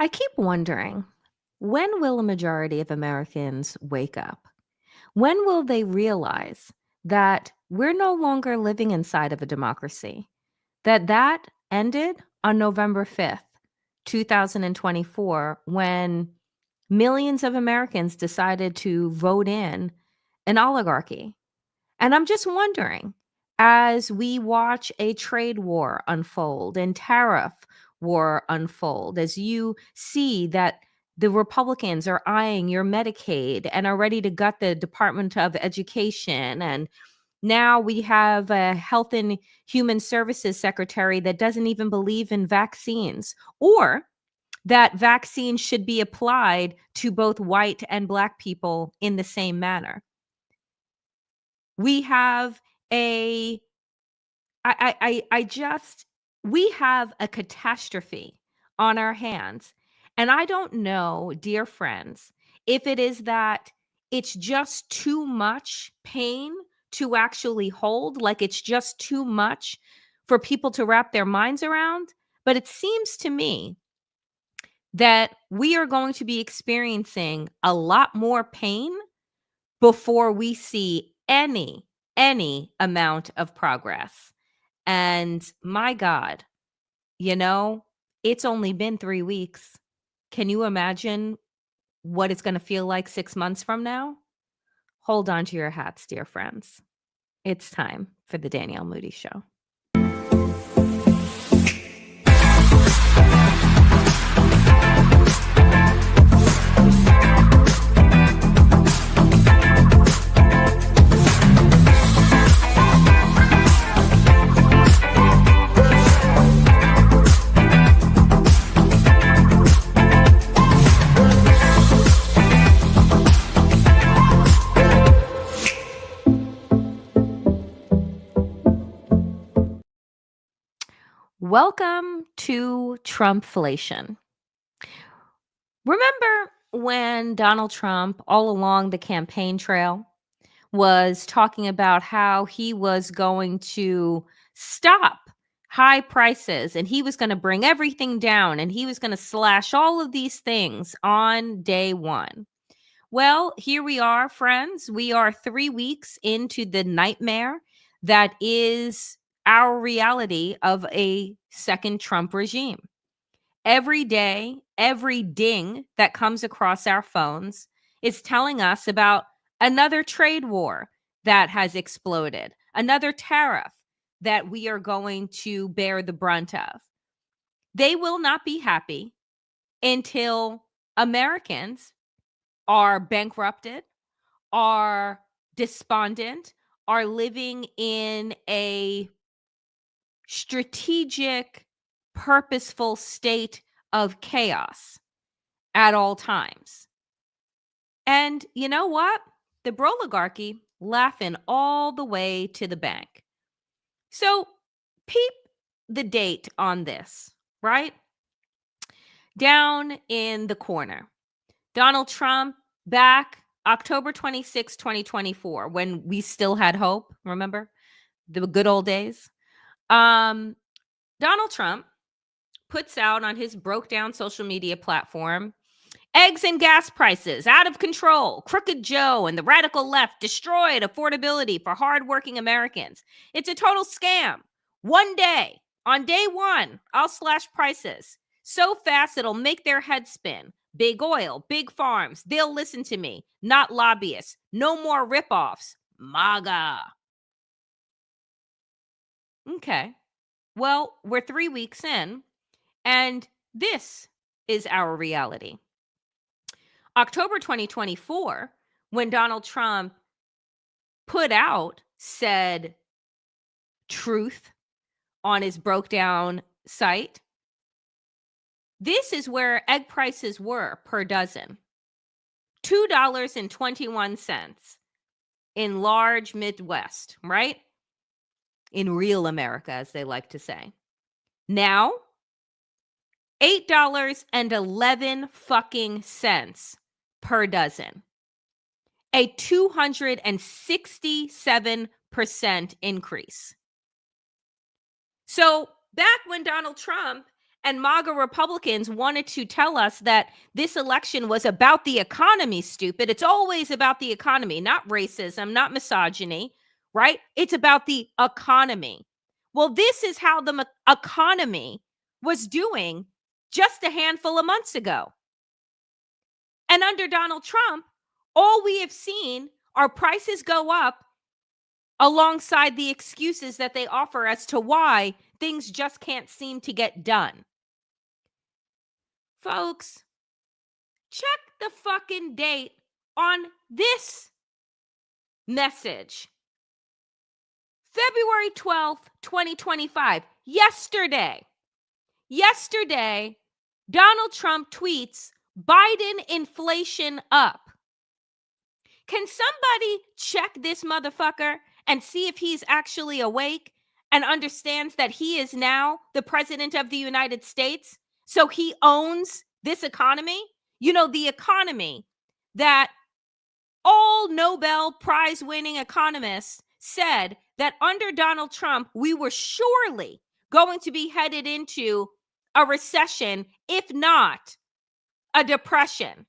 I keep wondering, when will a majority of Americans wake up? When will they realize that we're no longer living inside of a democracy? That ended on November 5th, 2024, when millions of Americans decided to vote in an oligarchy. And I'm just wondering, as we watch a trade war unfold and tariff war unfold, as you see that the Republicans are eyeing your Medicaid and are ready to gut the Department of Education. And now we have a Health and Human Services Secretary that doesn't even believe in vaccines, or that vaccines should be applied to both white and Black people in the same manner. We have a I just we have a catastrophe on our hands. And I don't know, dear friends, if it is that it's just too much pain to actually hold, like it's just too much for people to wrap their minds around. But it seems to me that we are going to be experiencing a lot more pain before we see any amount of progress. And my God, you know, it's only been 3 weeks. Can you imagine what it's going to feel like 6 months from now? Hold on to your hats, dear friends. It's time for the Danielle Moodie Show. Welcome to Trumpflation. Remember when Donald Trump, all along the campaign trail, was talking about how he was going to stop high prices and he was going to bring everything down and he was going to slash all of these things on day one? Well, here we are, friends. We are 3 weeks into the nightmare that is our reality of a second Trump regime. Every day, every ding that comes across our phones is telling us about another trade war that has exploded, another tariff that we are going to bear the brunt of. They will not be happy until Americans are bankrupted, are despondent, are living in a strategic, purposeful state of chaos at all times. And you know what? The broligarchy laughing all the way to the bank. So peep the date on this, right? Down in the corner. Donald Trump back October 26, 2024, when we still had hope, remember? The good old days. Donald Trump puts out on his broke down social media platform, eggs and gas prices out of control. Crooked Joe and the radical left destroyed affordability for hardworking Americans. It's a total scam. One day, on day one, I'll slash prices so fast it'll make their head spin. Big oil, big farms, they'll listen to me, not lobbyists. No more ripoffs. MAGA. Okay. Well, we're 3 weeks in, and this is our reality. October 2024, when Donald Trump put out said truth on his broke down site, this is where egg prices were per dozen. $2.21 in large Midwest, right? In real America, as they like to say. Now, $8.11 fucking cents per dozen. A 267% increase. So back when Donald Trump And MAGA Republicans wanted to tell us that this election was about the economy, stupid. It's always about the economy, not racism, not misogyny, right? It's about the economy. Well, this is how the economy was doing just a handful of months ago. And under Donald Trump, all we have seen are prices go up alongside the excuses that they offer as to why things just can't seem to get done. Folks, check the fucking date on this message. February 12th, 2025. Yesterday, Donald Trump tweets, Biden inflation up. Can somebody check this motherfucker and see if he's actually awake and understands that he is now the president of the United States? So he owns this economy? You know, the economy that all Nobel Prize winning economists said that under Donald Trump, we were surely going to be headed into a recession, if not a depression.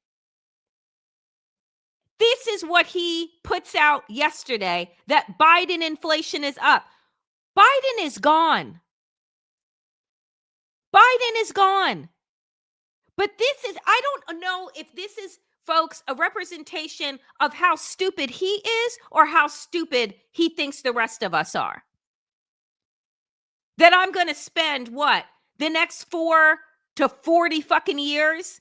This is what he puts out yesterday, that Biden inflation is up. Biden is gone. Biden is gone. But this is, I don't know if this is, folks, a representation of how stupid he is or how stupid he thinks the rest of us are. That I'm going to spend what? The next 4 to 40 fucking years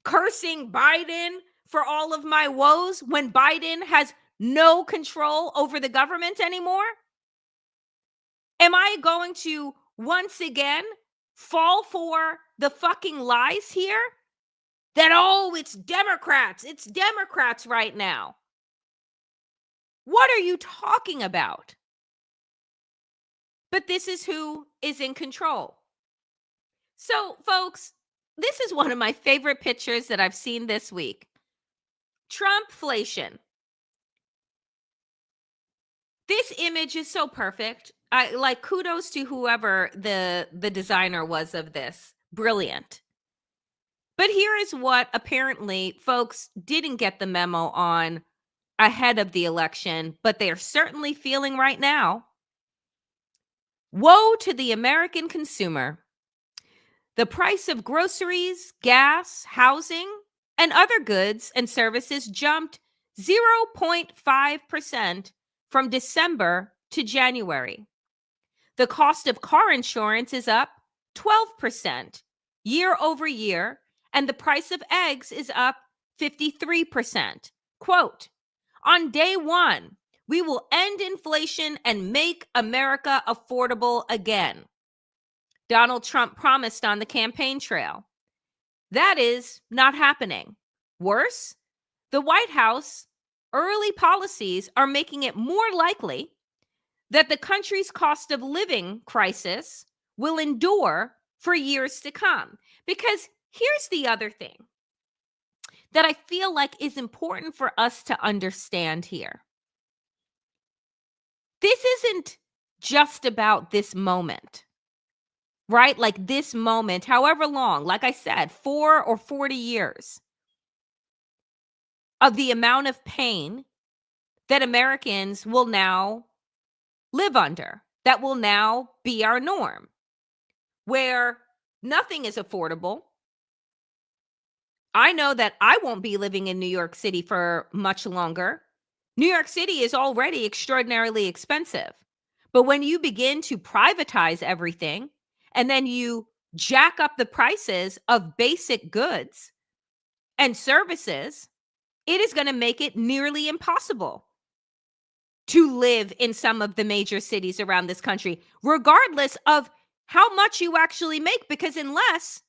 cursing Biden for all of my woes when Biden has no control over the government anymore? Am I going to once again fall for the fucking lies here? That, oh, it's Democrats right now. What are you talking about? But this is who is in control. So, folks, this is one of my favorite pictures that I've seen this week. Trumpflation. This image is so perfect. I like, kudos to whoever the designer was of this. Brilliant. But here is what apparently folks didn't get the memo on ahead of the election, but they are certainly feeling right now. Woe to the American consumer. The price of groceries, gas, housing, and other goods and services jumped 0.5% from December to January. The cost of car insurance is up 12% year over year, and the price of eggs is up 53%. Quote, on day one, we will end inflation and make America affordable again. Donald Trump promised on the campaign trail. That is not happening. Worse, the White House early policies are making it more likely that the country's cost of living crisis will endure for years to come. Because here's the other thing that I feel like is important for us to understand here. This isn't just about this moment, right? Like this moment, however long, like I said, 4 or 40 years of the amount of pain that Americans will now live under, that will now be our norm, where nothing is affordable. I know that I won't be living in New York City for much longer. New York City is already extraordinarily expensive. But when you begin to privatize everything and then you jack up the prices of basic goods and services, it is going to make it nearly impossible to live in some of the major cities around this country, regardless of how much you actually make, because unless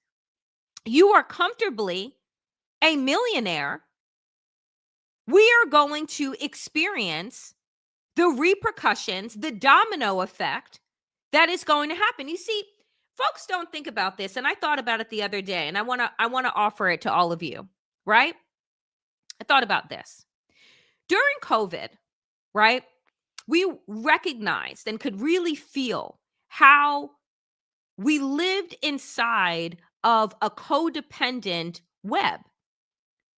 you are comfortably a millionaire, we are going to experience the repercussions, the domino effect that is going to happen. You see, folks don't think about this, and I thought about it the other day, and I want to offer it to all of you, right? I thought about this. During COVID, right? We recognized and could really feel how we lived inside of a codependent web,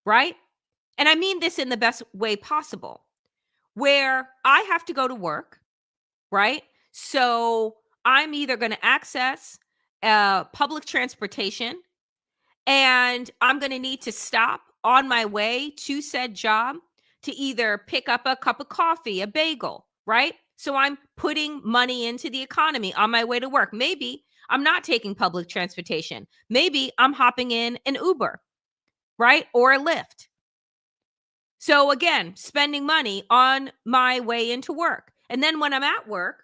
right? And I mean this in the best way possible, where I have to go to work, right? So I'm either going to access public transportation, and I'm going to need to stop on my way to said job to either pick up a cup of coffee, a bagel, right? So I'm putting money into the economy on my way to work. Maybe I'm not taking public transportation. Maybe I'm hopping in an Uber, right? Or a Lyft. So again, spending money on my way into work. And then when I'm at work,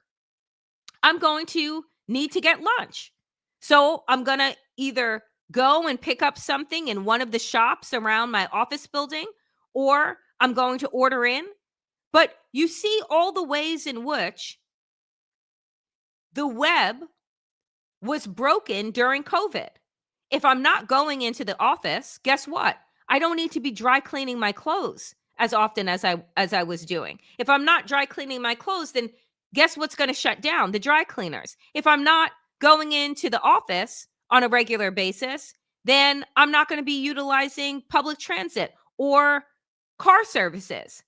I'm going to need to get lunch. So I'm going to either go and pick up something in one of the shops around my office building, or I'm going to order in. But you see all the ways in which the web was broken during COVID. If I'm not going into the office, guess what? I don't need to be dry cleaning my clothes as often as I was doing. If I'm not dry cleaning my clothes, then guess what's going to shut down? The dry cleaners. If I'm not going into the office on a regular basis, then I'm not going to be utilizing public transit or car services,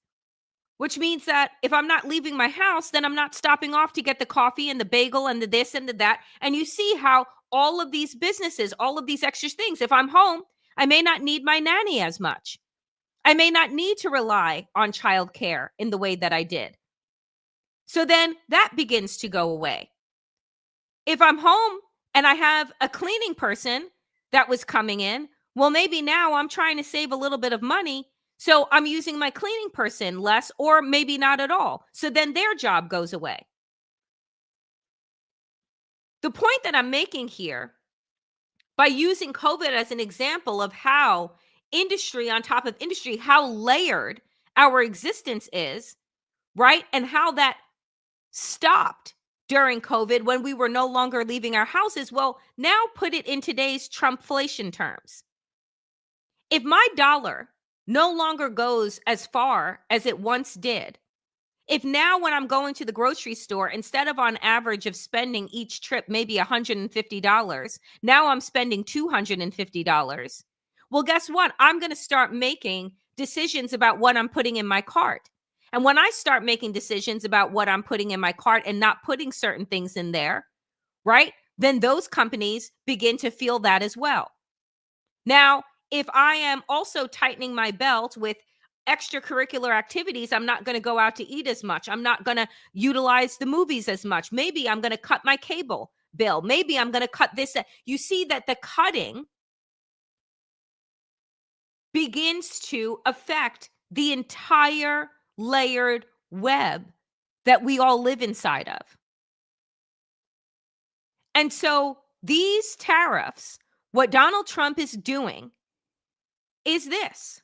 which means that if I'm not leaving my house, then I'm not stopping off to get the coffee and the bagel and the this and the that. And you see how all of these businesses, all of these extra things, if I'm home, I may not need my nanny as much. I may not need to rely on childcare in the way that I did. So then that begins to go away. If I'm home and I have a cleaning person that was coming in, well, maybe now I'm trying to save a little bit of money. So I'm using my cleaning person less, or maybe not at all. So then their job goes away. The point that I'm making here, by using COVID as an example of how industry on top of industry, how layered our existence is, right? And how that stopped during COVID when we were no longer leaving our houses. Well, now put it in today's Trumpflation terms. If my dollar no longer goes as far as it once did, if now when I'm going to the grocery store, instead of on average of spending each trip maybe $150, now I'm spending $250. Well, guess what? I'm going to start making decisions about what I'm putting in my cart. And when I start making decisions about what I'm putting in my cart and not putting certain things in there, right? Then those companies begin to feel that as well. Now, if I am also tightening my belt with extracurricular activities, I'm not going to go out to eat as much. I'm not going to utilize the movies as much. Maybe I'm going to cut my cable bill. Maybe I'm going to cut this. You see that the cutting begins to affect the entire layered web that we all live inside of. And so these tariffs, what Donald Trump is doing is this.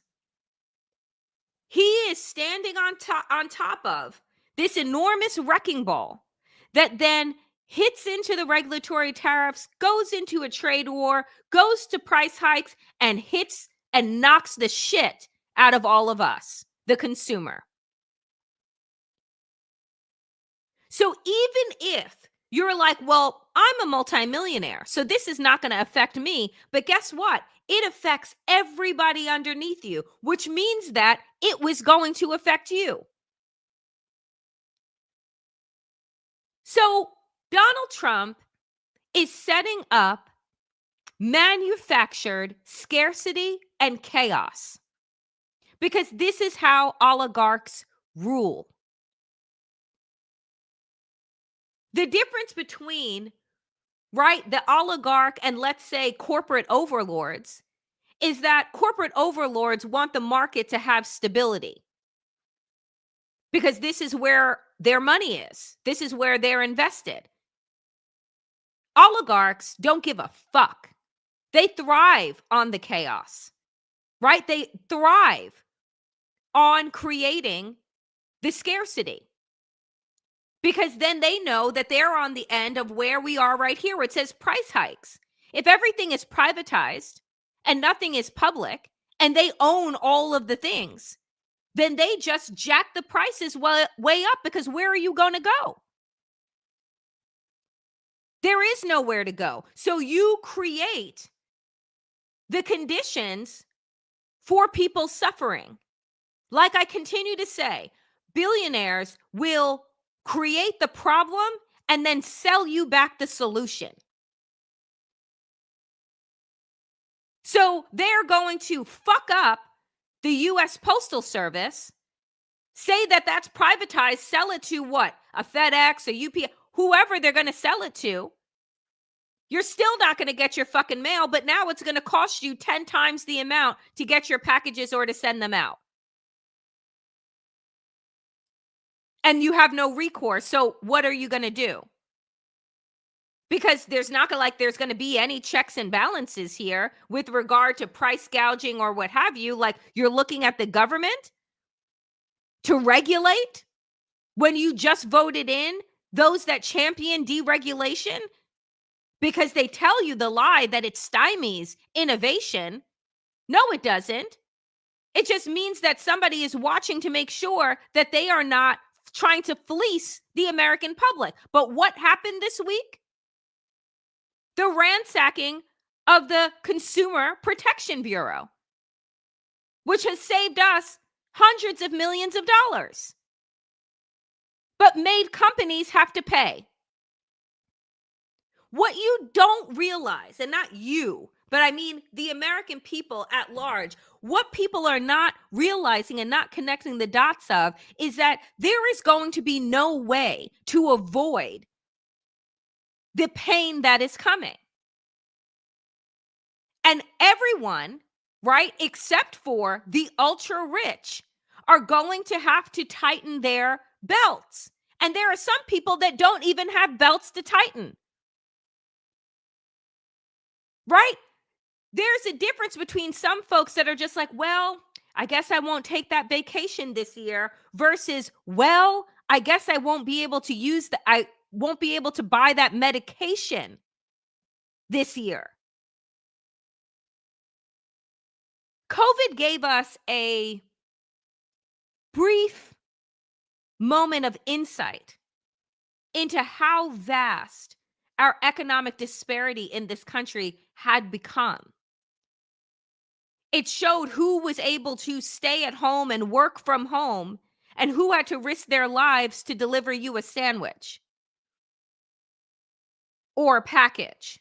He is standing on top of this enormous wrecking ball that then hits into the regulatory tariffs, goes into a trade war, goes to price hikes, and hits and knocks the shit out of all of us, the consumer. So even if you're like, well, I'm a multimillionaire, so this is not going to affect me. But guess what? It affects everybody underneath you, which means that it was going to affect you. So Donald Trump is setting up manufactured scarcity and chaos because this is how oligarchs rule. The difference between, right, the oligarch and, let's say, corporate overlords is that corporate overlords want the market to have stability because this is where their money is. This is where they're invested. Oligarchs don't give a fuck. They thrive on the chaos, right? They thrive on creating the scarcity because then they know that they're on the end of where we are right here, where it says price hikes. If everything is privatized and nothing is public and they own all of the things, then they just jack the prices way up because where are you going to go? There is nowhere to go. So you create the conditions for people suffering. Like I continue to say, billionaires will create the problem and then sell you back the solution. So they're going to fuck up the US Postal Service, say that that's privatized, sell it to what? A FedEx, a UPS, whoever they're going to sell it to. You're still not going to get your fucking mail, but now it's going to cost you 10 times the amount to get your packages or to send them out. And you have no recourse. So what are you going to do? Because there's not there's going to be any checks and balances here with regard to price gouging or what have you. Like you're looking at the government to regulate when you just voted in those that champion deregulation because they tell you the lie that it stymies innovation. No, it doesn't. It just means that somebody is watching to make sure that they are not trying to fleece the American public. But what happened this week? The ransacking of the Consumer Protection Bureau, which has saved us hundreds of millions of dollars, but made companies have to pay. What you don't realize, and not you, but I mean the American people at large, what people are not realizing and not connecting the dots of is that there is going to be no way to avoid the pain that is coming. And everyone, right, except for the ultra rich, are going to have to tighten their belts. And there are some people that don't even have belts to tighten. Right? There's a difference between some folks that are just like, well, I guess I won't take that vacation this year versus, well, I guess I won't be able to I won't be able to buy that medication this year. COVID gave us a brief moment of insight into how vast our economic disparity in this country had become. It showed who was able to stay at home and work from home and who had to risk their lives to deliver you a sandwich or a package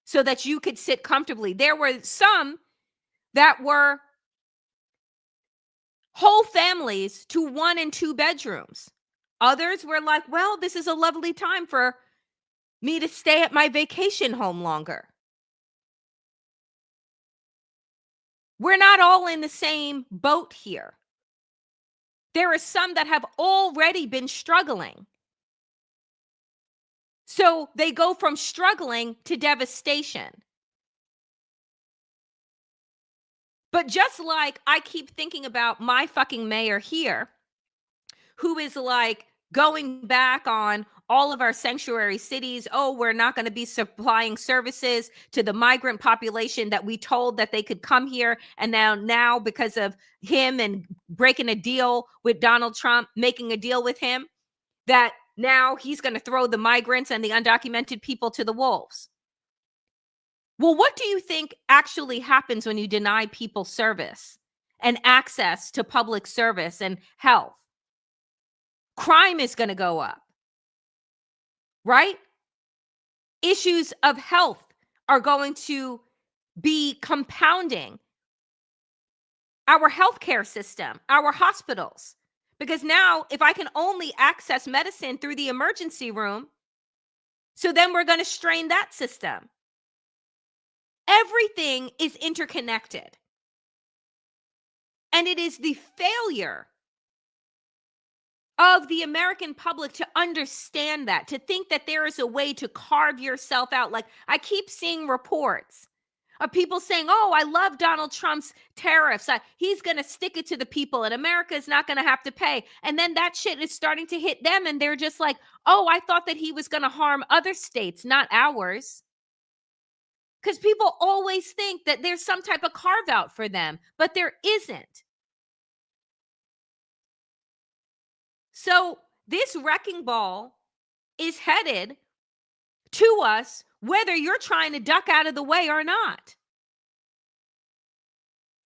so that you could sit comfortably. There were some that were whole families to 1 and 2 bedrooms. Others were like, well, this is a lovely time for me to stay at my vacation home longer. We're not all in the same boat here. There are some that have already been struggling. So they go from struggling to devastation. But just like I keep thinking about my fucking mayor here, who is like going back on all of our sanctuary cities. Oh, we're not going to be supplying services to the migrant population that we told that they could come here. And now because of him and breaking a deal with Donald Trump, making a deal with him, that now he's going to throw the migrants and the undocumented people to the wolves. Well, what do you think actually happens when you deny people service and access to public service and health? Crime is going to go up, right? Issues of health are going to be compounding our healthcare system, our hospitals. Because now, if I can only access medicine through the emergency room, so then we're going to strain that system. Everything is interconnected. And it is the failure of the American public to understand that, to think that there is a way to carve yourself out. Like I keep seeing reports of people saying, oh, I love Donald Trump's tariffs. He's going to stick it to the people and America is not going to have to pay. And then that shit is starting to hit them. And they're just like, oh, I thought that he was going to harm other states, not ours. Because people always think that there's some type of carve out for them, but there isn't. So this wrecking ball is headed to us, whether you're trying to duck out of the way or not.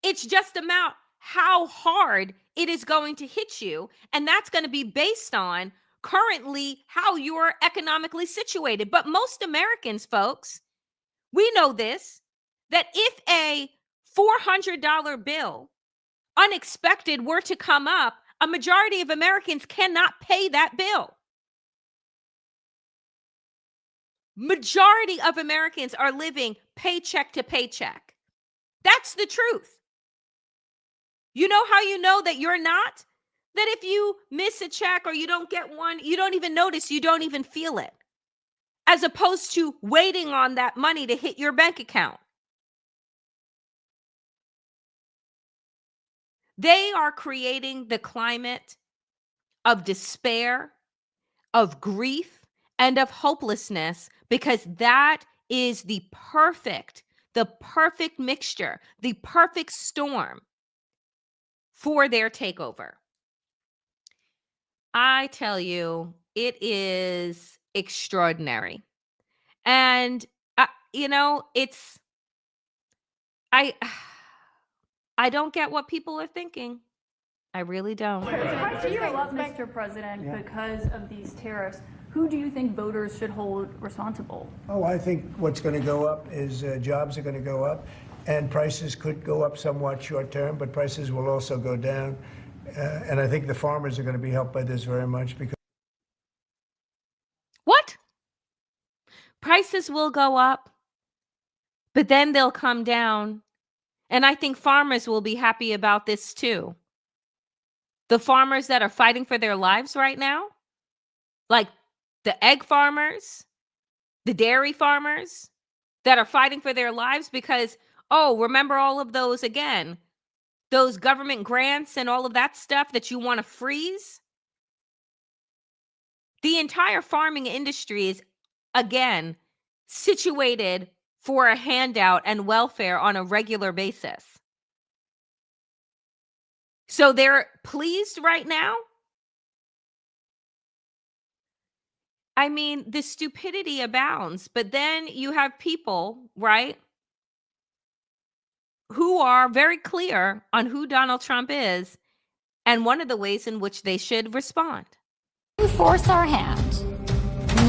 It's just about how hard it is going to hit you. And that's going to be based on currently how you're economically situated. But most Americans, folks, we know this, that if a $400 bill unexpected were to come up, a majority of Americans cannot pay that bill. Majority of Americans are living paycheck to paycheck. That's the truth. You know how you know that you're not? That if you miss a check or you don't get one, you don't even notice, you don't even feel it. As opposed to waiting on that money to hit your bank account. They are creating the climate of despair, of grief, and of hopelessness, because that is the perfect mixture, the perfect storm for their takeover. I tell you, it is extraordinary. And, it's, I don't get what people are thinking. I really don't. So you love Mr. President because of these tariffs. Who do you think voters should hold responsible? Oh, I think what's going to go up is jobs are going to go up, and prices could go up somewhat short term, but prices will also go down. And I think the farmers are going to be helped by this very much because. What? Prices will go up, but then they'll come down. And I think farmers will be happy about this too. The farmers that are fighting for their lives right now, like the egg farmers, the dairy farmers that are fighting for their lives because, remember all of those again, those government grants and all of that stuff that you want to freeze? The entire farming industry is, again, situated for a handout and welfare on a regular basis. So they're pleased right now? I mean, the stupidity abounds, but then you have people, right, who are very clear on who Donald Trump is and one of the ways in which they should respond. To force our hand,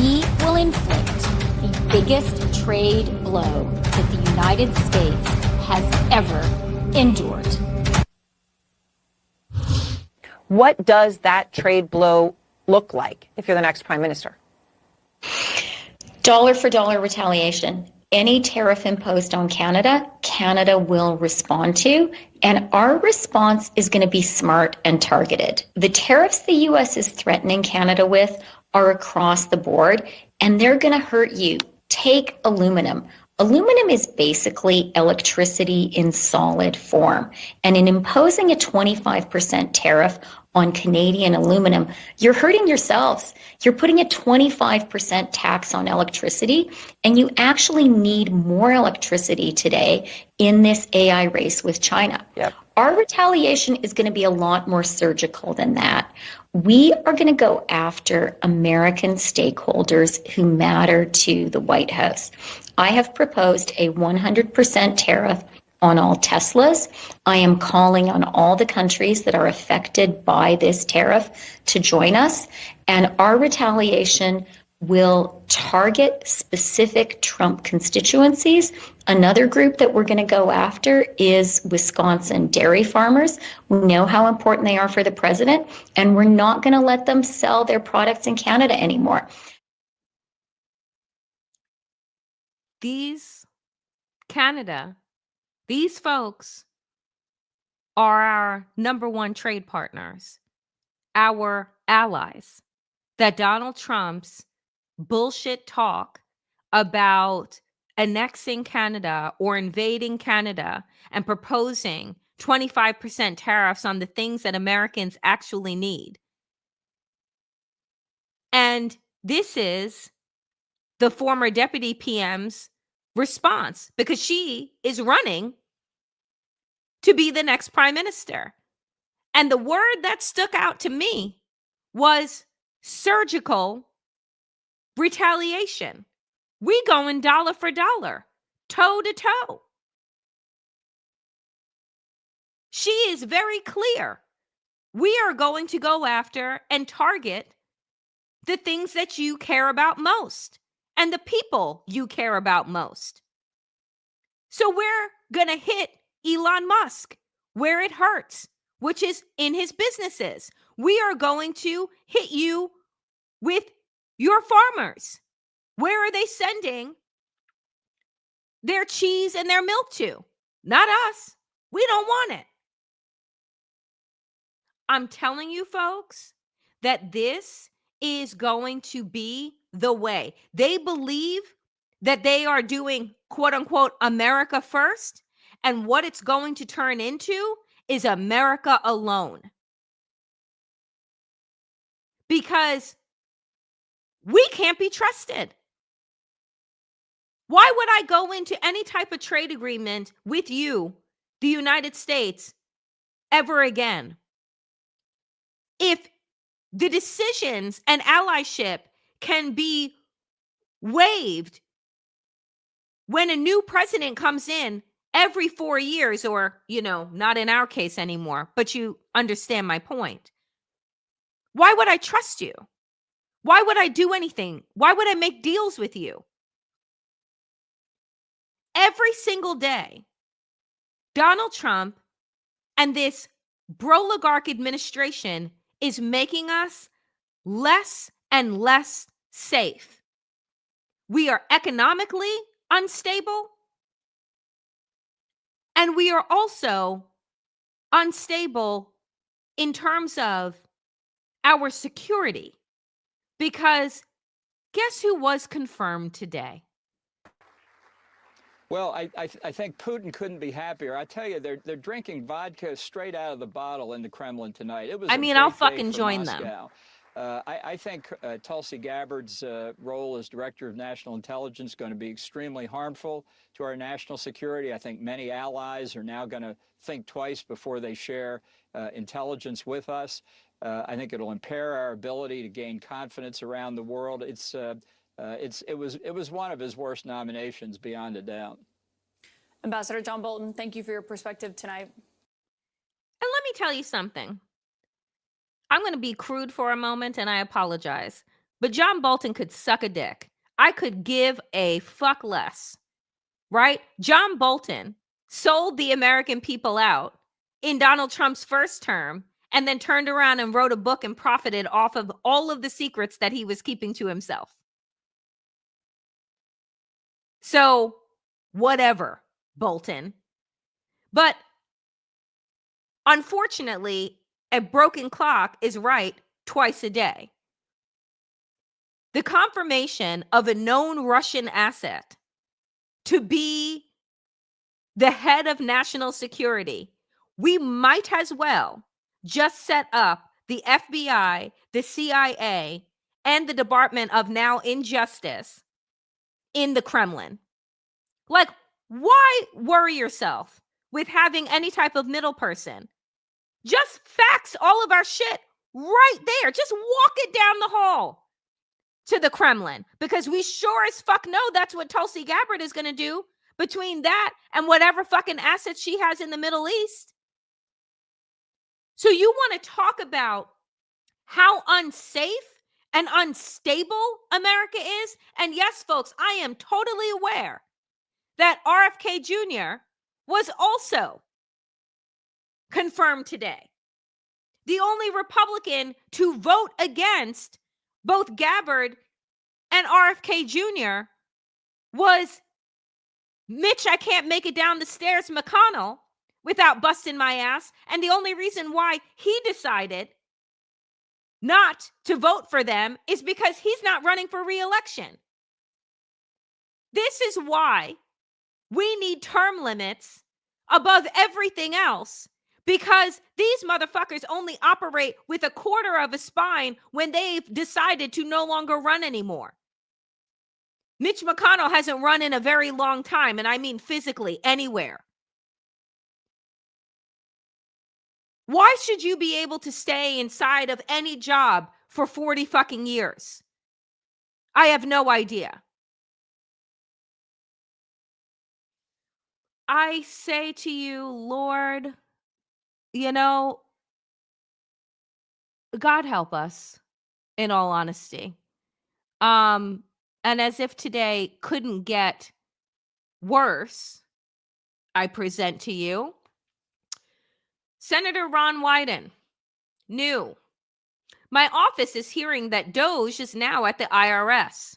we will inflict the biggest trade blow that the United States has ever endured. What does that trade blow look like if you're the next prime minister? Dollar for dollar retaliation. Any tariff imposed on Canada, Canada will respond to, and our response is going to be smart and targeted. The tariffs the U.S. is threatening Canada with are across the board, and they're going to hurt you. Take aluminum. Aluminum is basically electricity in solid form, and in imposing a 25% tariff on Canadian aluminum, you're hurting yourselves. You're putting a 25% tax on electricity, and you actually need more electricity today in this AI race with China. Yep. Our retaliation is going to be a lot more surgical than that. We are going to go after American stakeholders who matter to the White House. I have proposed a 100% tariff on all Teslas. I am calling on all the countries that are affected by this tariff to join us, and our retaliation will target specific Trump constituencies. Another group that we're going to go after is Wisconsin dairy farmers. We know how important they are for the president, and we're not going to let them sell their products in Canada anymore. These folks are our number one trade partners, our allies, that Donald Trump's bullshit talk about annexing Canada or invading Canada and proposing 25% tariffs on the things that Americans actually need. And this is the former deputy PM's response, because she is running to be the next prime minister. And the word that stuck out to me was surgical retaliation. We going dollar for dollar, toe to toe. She is very clear. We are going to go after and target the things that you care about most and the people you care about most. So we're going to hit Elon Musk where it hurts, which is in his businesses. We are going to hit you with your farmers. Where are they sending their cheese and their milk to? Not us. We don't want it. I'm telling you, folks, that this is going to be the way. They believe that they are doing, quote unquote, America first. And what it's going to turn into is America alone. Because we can't be trusted. Why would I go into any type of trade agreement with you, the United States, ever again? If the decisions and allyship can be waived when a new president comes in every 4 years, or, not in our case anymore, but you understand my point. Why would I trust you? Why would I do anything? Why would I make deals with you? Every single day, Donald Trump and this broligarch administration is making us less and less safe. We are economically unstable, and we are also unstable in terms of our security. Because guess who was confirmed today? Well, I think Putin couldn't be happier. I tell you, they're drinking vodka straight out of the bottle in the Kremlin tonight. It was I a mean, great I'll day fucking for join Moscow. them. I think Tulsi Gabbard's role as Director of National Intelligence is going to be extremely harmful to our national security. I think many allies are now going to think twice before they share intelligence with us. I think it'll impair our ability to gain confidence around the world. It was one of his worst nominations, beyond a doubt. Ambassador John Bolton, thank you for your perspective tonight. And let me tell you something. I'm going to be crude for a moment, and I apologize. But John Bolton could suck a dick. I could give a fuck less, right? John Bolton sold the American people out in Donald Trump's first term, and then turned around and wrote a book and profited off of all of the secrets that he was keeping to himself. So, whatever, Bolton. But unfortunately, a broken clock is right twice a day. The confirmation of a known Russian asset to be the head of national security, we might as well just set up the FBI, the CIA, and the Department of Now Injustice in the Kremlin. Like, why worry yourself with having any type of middle person? Just fax all of our shit right there. Just walk it down the hall to the Kremlin, because we sure as fuck know that's what Tulsi Gabbard is going to do between that and whatever fucking assets she has in the Middle East. So you want to talk about how unsafe and unstable America is? And yes, folks, I am totally aware that RFK Jr. was also confirmed today. The only Republican to vote against both Gabbard and RFK Jr. was Mitch, I can't make it down the stairs, McConnell, without busting my ass. And the only reason why he decided not to vote for them is because he's not running for re-election. This is why we need term limits above everything else, because these motherfuckers only operate with a quarter of a spine when they've decided to no longer run anymore. Mitch McConnell hasn't run in a very long time, and I mean physically anywhere. Why should you be able to stay inside of any job for 40 fucking years? I have no idea. I say to you, Lord, you know, God help us, in all honesty. And as if today couldn't get worse, I present to you Senator Ron Wyden. New. My office is hearing that Doge is now at the IRS.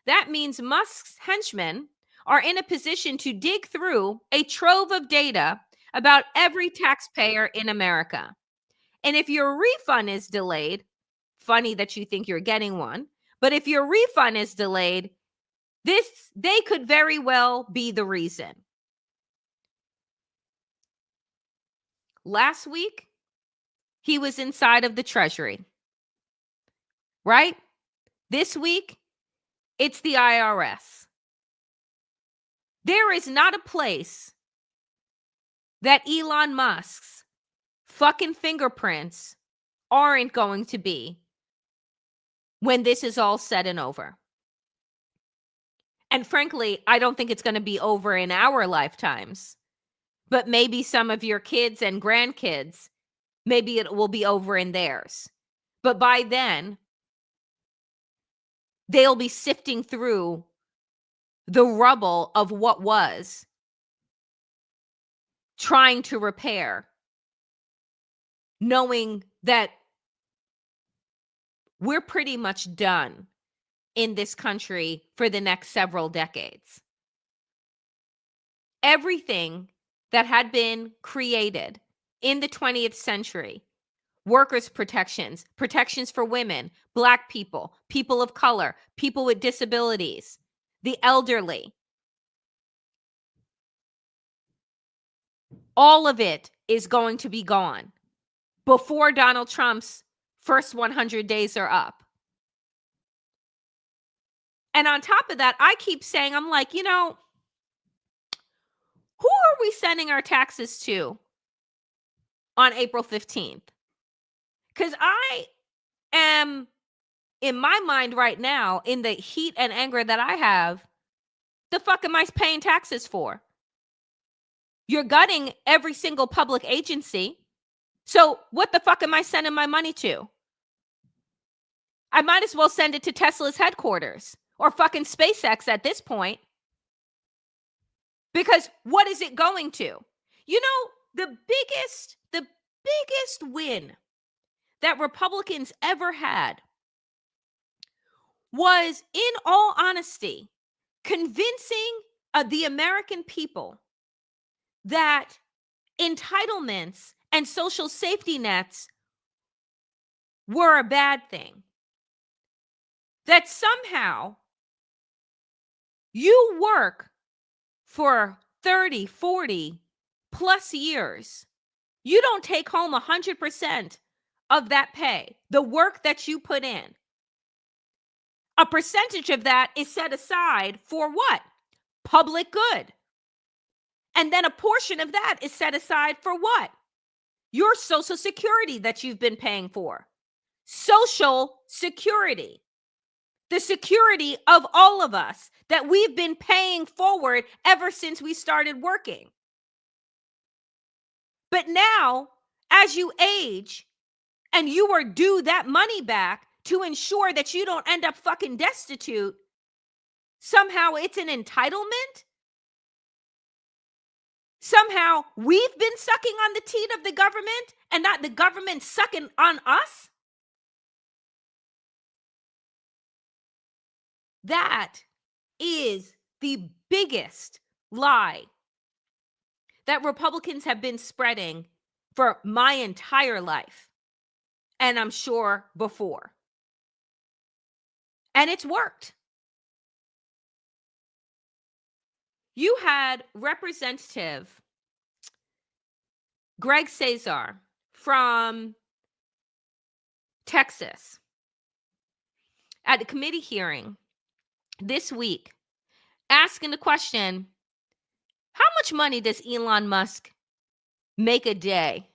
That means Musk's henchmen are in a position to dig through a trove of data about every taxpayer in America. And if your refund is delayed, funny that you think you're getting one, but if your refund is delayed, they could very well be the reason. Last week, he was inside of the Treasury, right? This week, it's the IRS. There is not a place that Elon Musk's fucking fingerprints aren't going to be when this is all said and over. And frankly, I don't think it's going to be over in our lifetimes, but maybe some of your kids and grandkids, maybe it will be over in theirs. But by then, they'll be sifting through the rubble of what was, trying to repair, knowing that we're pretty much done in this country for the next several decades. Everything that had been created in the 20th century, workers' protections, protections for women, Black people, people of color, people with disabilities, the elderly, all of it is going to be gone before Donald Trump's first 100 days are up. And on top of that, I keep saying, I'm like, who are we sending our taxes to on April 15th? Because I am, in my mind right now, in the heat and anger that I have, the fuck am I paying taxes for? You're gutting every single public agency. So what the fuck am I sending my money to? I might as well send it to Tesla's headquarters or fucking SpaceX at this point. Because what is it going to? The biggest win that Republicans ever had was, in all honesty, convincing the American people that entitlements and social safety nets were a bad thing. That somehow you work for 30, 40 plus years. You don't take home 100% of that pay, the work that you put in. A percentage of that is set aside for what? Public good. And then a portion of that is set aside for what? Your Social Security that you've been paying for. Social Security. The security of all of us that we've been paying forward ever since we started working. But now, as you age and you are due that money back to ensure that you don't end up fucking destitute, somehow it's an entitlement? Somehow we've been sucking on the teat of the government and not the government sucking on us? That is the biggest lie that Republicans have been spreading for my entire life. And I'm sure before. And it's worked. You had Representative Greg Cesar from Texas at the committee hearing this week asking the question, how much money does Elon Musk make a day?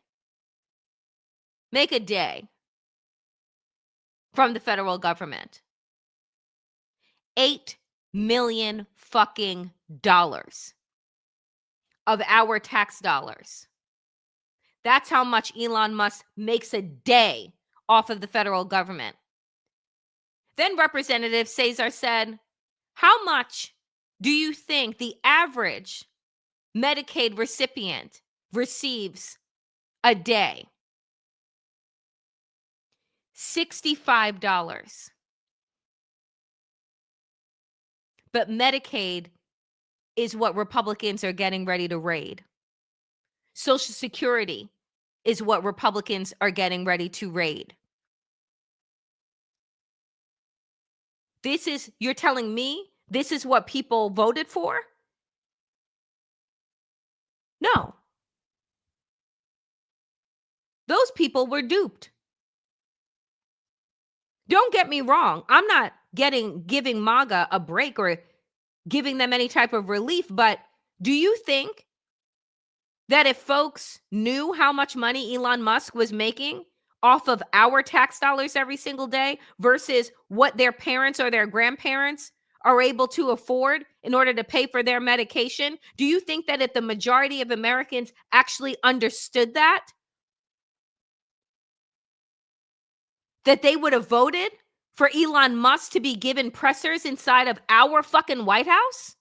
Make a day from the federal government? $8 million fucking dollars. of our tax dollars. That's how much Elon Musk makes a day off of the federal government. Then Representative Cesar said, how much do you think the average Medicaid recipient receives a day? $65. But Medicaid is what Republicans are getting ready to raid. Social Security is what Republicans are getting ready to raid. You're telling me this is what people voted for? No. Those people were duped. Don't get me wrong. I'm not giving MAGA a break or giving them any type of relief, but do you think that if folks knew how much money Elon Musk was making off of our tax dollars every single day versus what their parents or their grandparents are able to afford in order to pay for their medication, do you think that if the majority of Americans actually understood that they would have voted for Elon Musk to be given pressers inside of our fucking White House?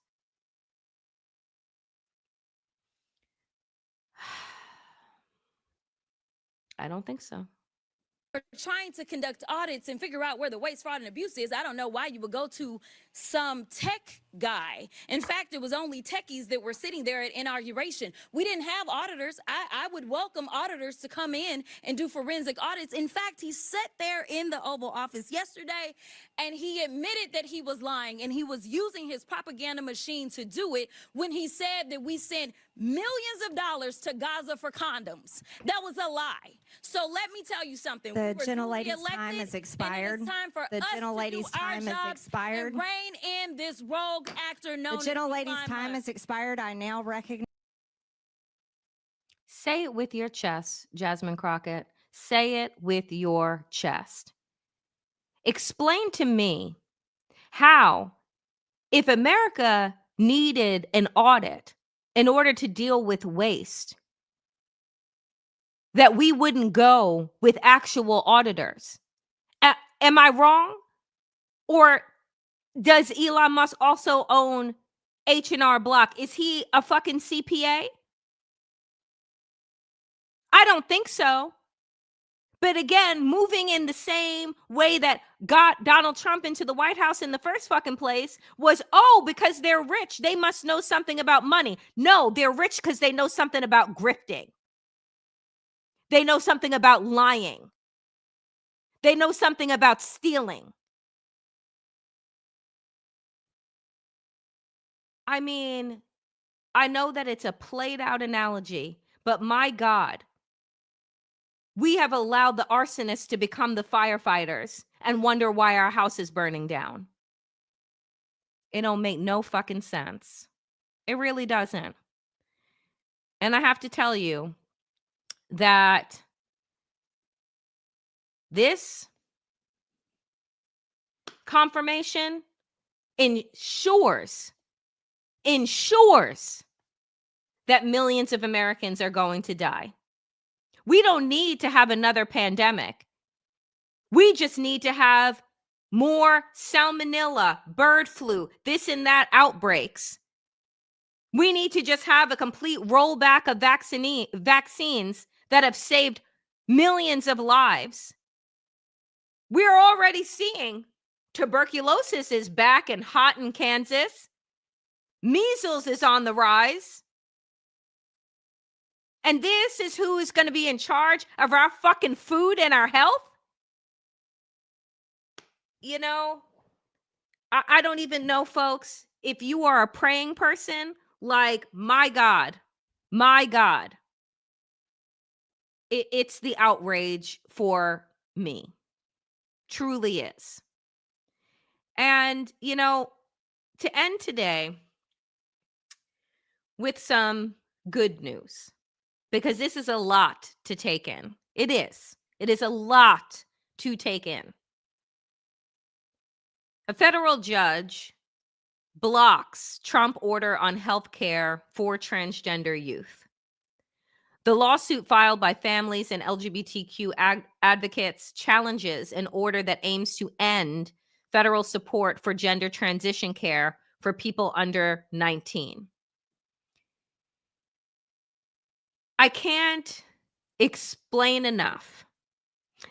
I don't think so. Trying to conduct audits and figure out where the waste, fraud, and abuse is. I don't know why you would go to some tech guy. In fact, it was only techies that were sitting there at inauguration. We didn't have auditors. I would welcome auditors to come in and do forensic audits. In fact, he sat there in the Oval Office yesterday and he admitted that he was lying and he was using his propaganda machine to do it when he said that we sent millions of dollars to Gaza for condoms. That was a lie. So let me tell you something. The gentlelady's time has expired. The gentlelady's time has expired. And rein in this rogue actor known as The gentlelady's time has expired. I now recognize. Say it with your chest, Jasmine Crockett. Say it with your chest. Explain to me how, if America needed an audit in order to deal with waste, that we wouldn't go with actual auditors. Am I wrong? Or does Elon Musk also own H&R Block? Is he a fucking CPA? I don't think so. But again, moving in the same way that got Donald Trump into the White House in the first fucking place was, because they're rich, they must know something about money. No, they're rich because they know something about grifting. They know something about lying. They know something about stealing. I mean, I know that it's a played out analogy, but my God, we have allowed the arsonists to become the firefighters and wonder why our house is burning down. It don't make no fucking sense. It really doesn't. And I have to tell you that this confirmation ensures that millions of Americans are going to die. We don't need to have another pandemic. We just need to have more salmonella, bird flu, this and that outbreaks. We need to just have a complete rollback of vaccines that have saved millions of lives. We're already seeing tuberculosis is back and hot in Kansas. Measles is on the rise. And this is who is going to be in charge of our fucking food and our health? You know, I don't even know, folks, if you are a praying person, like, my God, it's the outrage for me. Truly is. And, you know, to end today with some good news, because this is a lot to take in. It is. It is a lot to take in. A federal judge blocks Trump order on health care for transgender youth. The lawsuit filed by families and LGBTQ advocates challenges an order that aims to end federal support for gender transition care for people under 19. I can't explain enough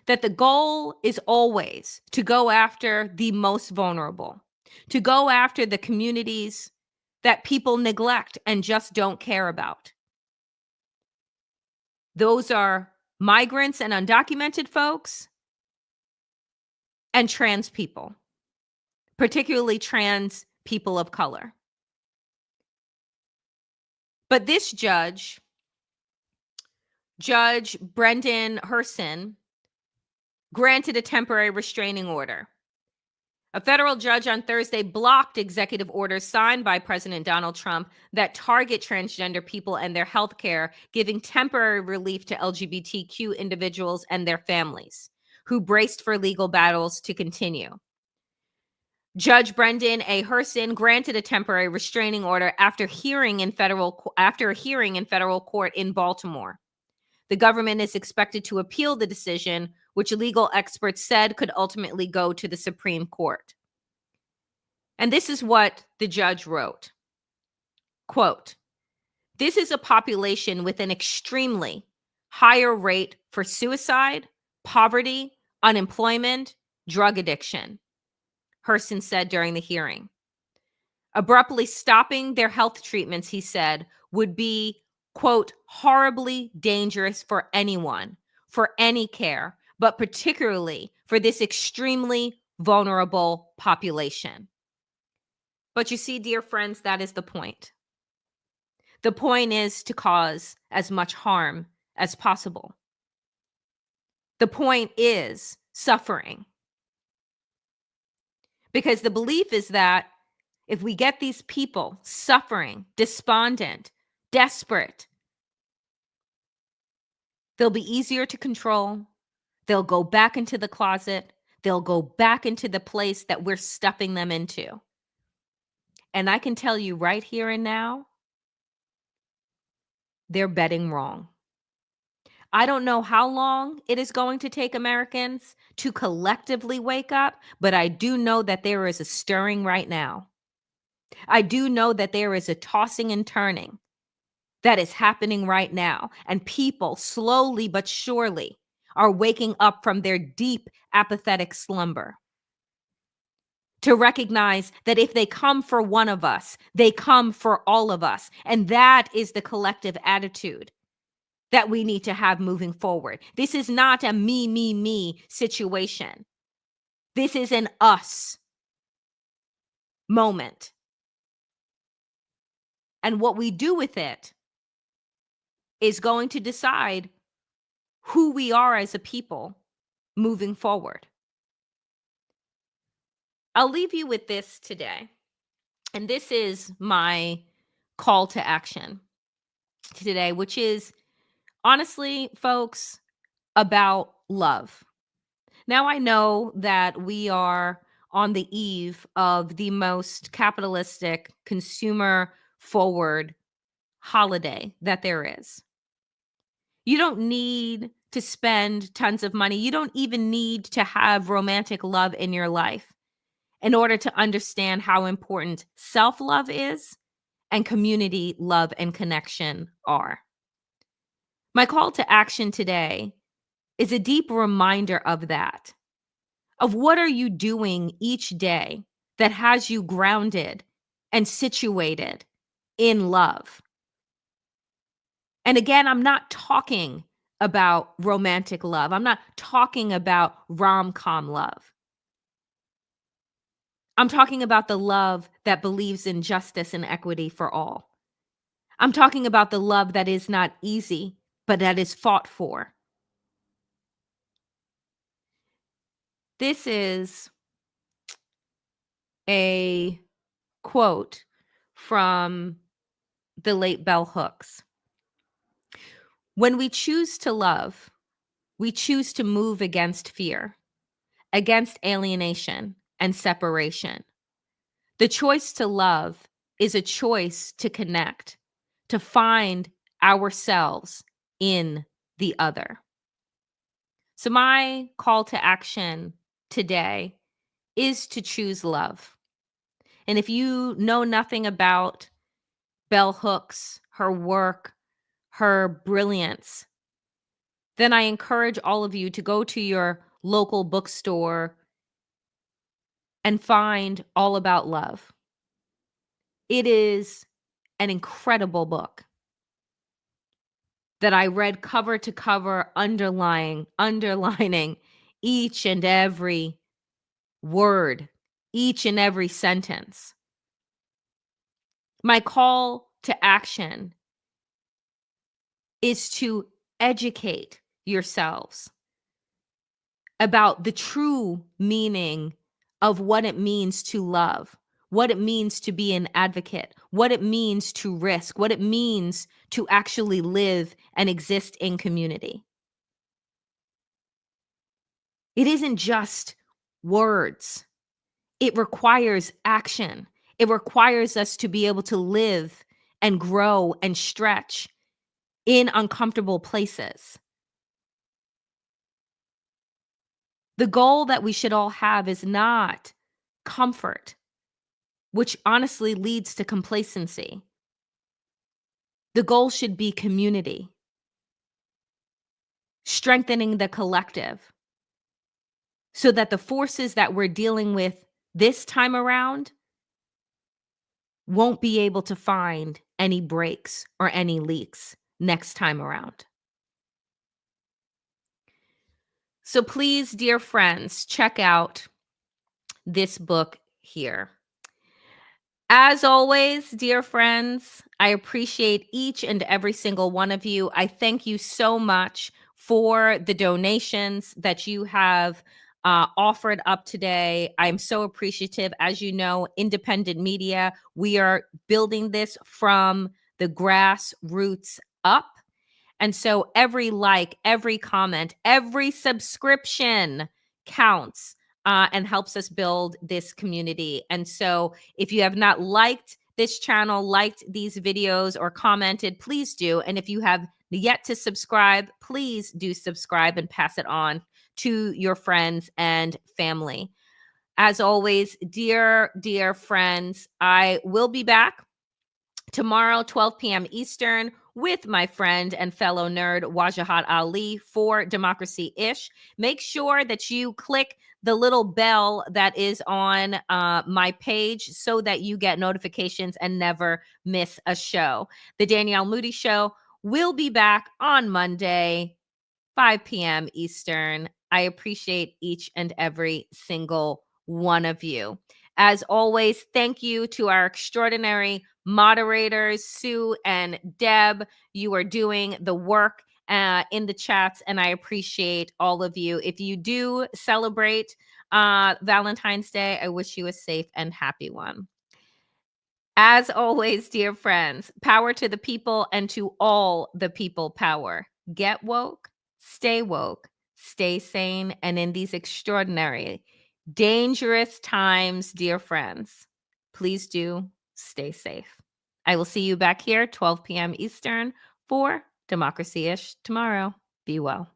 that the goal is always to go after the most vulnerable, to go after the communities that people neglect and just don't care about. Those are migrants and undocumented folks and trans people, particularly trans people of color. But this Judge Brendan Herson, granted a temporary restraining order. A federal judge on Thursday blocked executive orders signed by President Donald Trump that target transgender people and their health care, giving temporary relief to LGBTQ individuals and their families who braced for legal battles to continue. Judge Brendan A. Herson granted a temporary restraining order after a hearing in federal court in Baltimore. The government is expected to appeal the decision, which legal experts said could ultimately go to the Supreme Court. And this is what the judge wrote. Quote, "This is a population with an extremely higher rate for suicide, poverty, unemployment, drug addiction," Herson said during the hearing. Abruptly stopping their health treatments, he said, would be, quote, "horribly dangerous for anyone, for any care, but particularly for this extremely vulnerable population." But you see, dear friends, that is the point. The point is to cause as much harm as possible. The point is suffering. Because the belief is that if we get these people suffering, despondent, desperate, they'll be easier to control. They'll go back into the closet. They'll go back into the place that we're stuffing them into. And I can tell you right here and now, they're betting wrong. I don't know how long it is going to take Americans to collectively wake up, but I do know that there is a stirring right now. I do know that there is a tossing and turning that is happening right now. And people slowly but surely are waking up from their deep apathetic slumber to recognize that if they come for one of us, they come for all of us. And that is the collective attitude that we need to have moving forward. This is not a me situation. This is an us moment. And what we do with it is going to decide who we are as a people moving forward. I'll leave you with this today. And this is my call to action today, which is honestly, folks, about love. Now, I know that we are on the eve of the most capitalistic, consumer forward holiday that there is. You don't need to spend tons of money. You don't even need to have romantic love in your life in order to understand how important self-love is and community love and connection are. My call to action today is a deep reminder of that, of what are you doing each day that has you grounded and situated in love. And again, I'm not talking about romantic love. I'm not talking about rom-com love. I'm talking about the love that believes in justice and equity for all. I'm talking about the love that is not easy, but that is fought for. This is a quote from the late Bell Hooks. "When we choose to love, we choose to move against fear, against alienation and separation, The choice to love is a choice to connect, to find ourselves in the other. So, my call to action today is to choose love. And if you know nothing about Bell Hooks, her work, her brilliance, then I encourage all of you to go to your local bookstore and find All About Love. It is an incredible book that I read cover to cover, underlining each and every word, each and every sentence. My call to action is to educate yourselves about the true meaning of what it means to love, what it means to be an advocate, what it means to risk, what it means to actually live and exist in community. It isn't just words. It requires action. It requires us to be able to live and grow and stretch in uncomfortable places. The goal that we should all have is not comfort, which honestly leads to complacency. The goal should be community, strengthening the collective so that the forces that we're dealing with this time around won't be able to find any breaks or any leaks next time around. So please, dear friends, check out this book here. As always, dear friends, I appreciate each and every single one of you. I thank you so much for the donations that you have offered up today. I'm so appreciative. As you know, independent media, we are building this from the grassroots up. And so every like, every comment, every subscription counts and helps us build this community. And so if you have not liked this channel, liked these videos, or commented, please do. And if you have yet to subscribe, please do subscribe and pass it on to your friends and family. As always, dear friends, I will be back tomorrow, 12 p.m. Eastern, with my friend and fellow nerd, Wajahat Ali, for Democracy-ish. Make sure that you click the little bell that is on my page so that you get notifications and never miss a show. The Danielle Moodie Show will be back on Monday, 5 p.m. Eastern. I appreciate each and every single one of you. As always, thank you to our extraordinary moderators, Sue and Deb. You are doing the work in the chats, and I appreciate all of you. If you do celebrate Valentine's Day, I wish you a safe and happy one. As always, dear friends, power to the people and to all the people power. Get woke, stay sane, and in these extraordinary, dangerous times, dear friends, please do stay safe. I will see you back here, 12 p.m. Eastern, for Democracy-ish tomorrow. Be well.